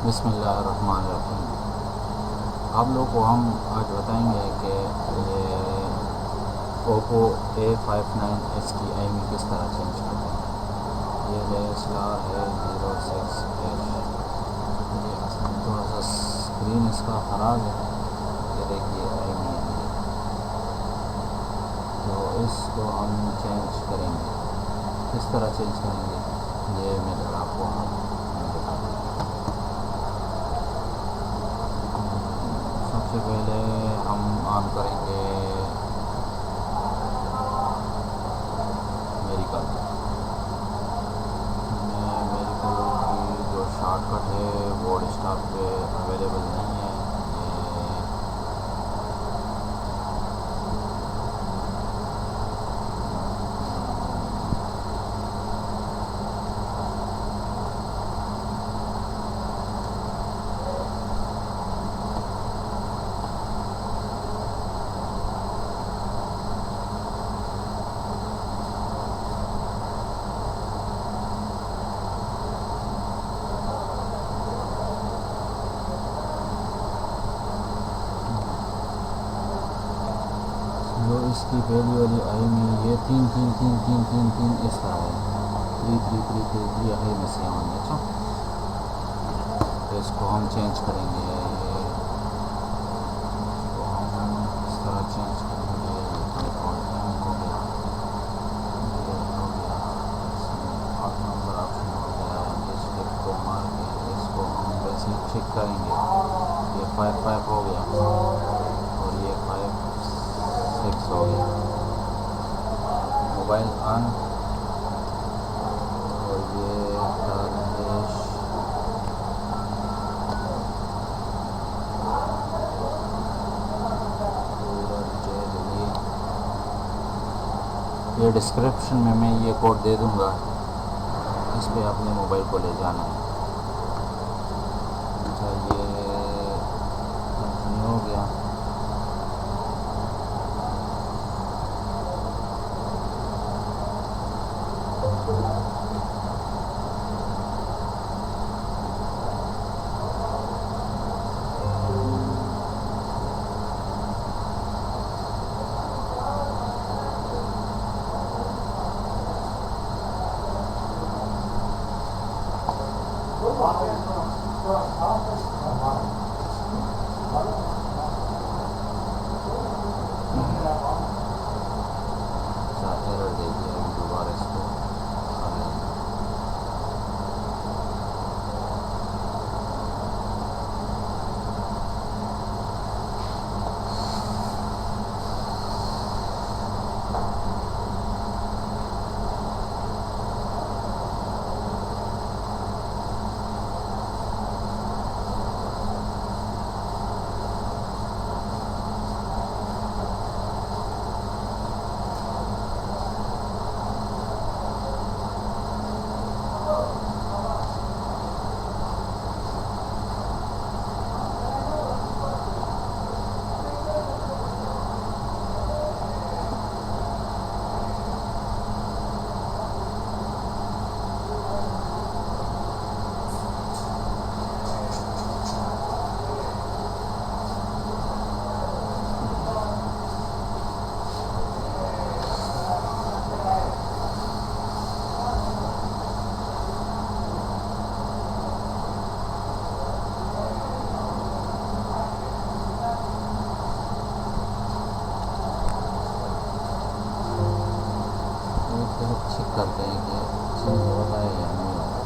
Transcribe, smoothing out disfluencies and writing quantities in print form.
बिस्मिल्लाहिर्रहमानिर्रहीम। आप लोग को हम आज बताएंगे कि ये ओप्पो A59s की IMEI किस तरह चेंज करते हैं। ये DSLR है 06H। ये असल थोड़ा सा स्क्रीन इसका ख़राब है। ये देखिए IMEI है, तो इसको हम चेंज करेंगे। किस तरह चेंज करेंगे ये मेथड आपको हम बता देंगे। सबसे पहले हम ऑन करेंगे मेडिकल की जो शॉर्टकट है वो डेस्कटॉप पे अवेलेबल नहीं है। जो इसकी पहली वाली IMEI ये 3 इस तरह है। 3 आखिर में 7। अच्छा, तो इसको हम चेंज करेंगे। इसको हम इस तरह चेंज करेंगे। हो गया, ये हो गया, इसमें 8 नंबर ऑप्शन हो गया। इस टिक को मार के इसको हम वैसे चेक करेंगे। ये 5 हो गया और ये 5 हो गया। मोबाइल ऑन और ये टर्निश ये डिस्क्रिप्शन में मैं ये कोड दे दूंगा, इस पर अपने मोबाइल को ले जाना है। अच्छा, ये कंटिन्यू हो गया। एरर दे दिया, दोबारा इसको चेक करते हैं कि चेंज हो रहा है या नहीं हो रहा है।